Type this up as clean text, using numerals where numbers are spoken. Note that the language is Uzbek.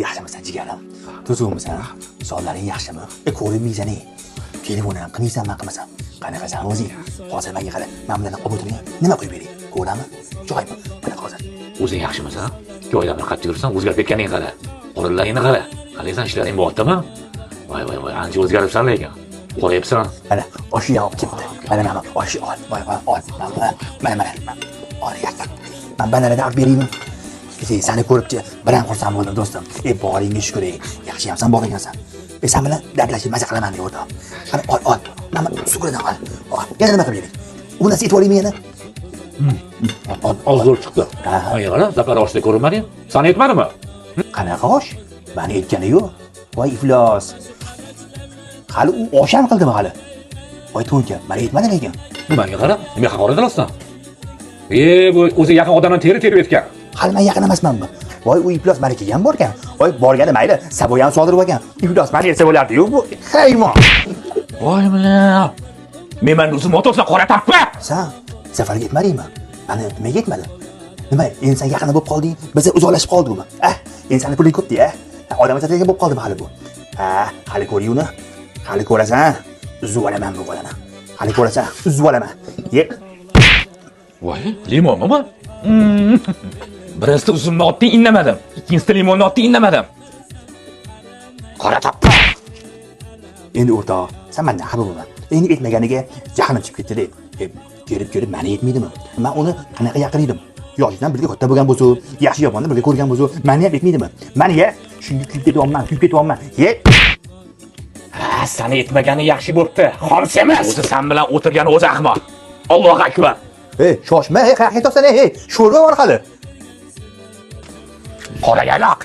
Yaxshimisan jigarim? Tuzukmisan? Sonlaring yaxshimi? Ko'rinmaysan-ey. Telefonni ham qilmaysanmi, qilmasam? Qanaqasan o'zing? Hozir menga qara, men bilan olib o'tirgan. Nima qo'yib bering? Ko'rami? Joymi? Mana hozir. O'zing yaxshimisan? Joylarni qatib yursan, o'zgarib ketganingni qara. Qorinlaringni qara. Qalaysan, ishlaring bo'lyaptimi? Voy, ancha o'zgaribsan lekin. Qo'yibsan. Mana, oshni olib ketdi. Mana, oshni ol. Voy, ol. Mana. Ol yaqin. Men banalada olib beraymi? Seni ko'ribchi, bilan xursand bo'ldim do'stim. Boringga shukr. Yaxshiyamsan, bor ekansan. Sen bilan dardlashib maza qilaman deb o'rtoq. Qani ol. Mana sukridan ol. Yana nima qilib bering? U narsa aytib olaymi yana? Ozg'ir chiqdi. Menga qara, zafar oshda ko'rinmading. Sana aytmadimmi? Qanaqa osh? Meni aytgani yo'q. Voy iflos. Hali u osh ham qildimi hali? Voy to'nka, meni aytmading ekan. Menga qara, nima haqorat qilassan? Bu o'zi yaqin odamdan terib etgan. Hali men yaqin emasmanmi? Voy u iflos meni kelgan borgan. Voy borgani mayli, Saboy ham sodir bo'lgan. Iflos meni esa bo'lardi-yu bu. Haymon. Voy men o'zim o'tirsa qora tappa. Sen safarga ketmadingmi? Meni nimaga ketmadi? Nima? Endi sen yaqin bo'lib qolding, biz uzoqlashib qoldikmi? Endi seni puling ko'pdi, odam atadigan bo'lib qoldimi hali bu? Hali ko'rayuni. Hali ko'rasan, uzib olaman bu bolani. Hali ko'rasan, uzib olaman. Yeb. Voy, limonmi bu? Birinchisi uzumni otding, indamadim. Ikkinchisi limonni otding, indamadim. Qora tappa. Endi o'rtoq, sen mendan xabar bo'lma. Endi aytmaganiga jahlim chiqib ketdi deb. Kelib meni aytmaydimi? Men uni qanaqa yaqin edim? Yoshdan birga katta bo'lgan bo'lsa, yaxshi yomonni birga ko'rgan bo'lsa, meni ham aytmaydimi? Meni shunga kuyib ketyapman. Seni aytmagani yaxshi bo'pti. Xolis emas. O'zi sen bilan o'tirgani o'zi ahmoq. Allohu akbar. Shoshma, qayerga to'sana, sho'rva bor hali. Qora yaloq.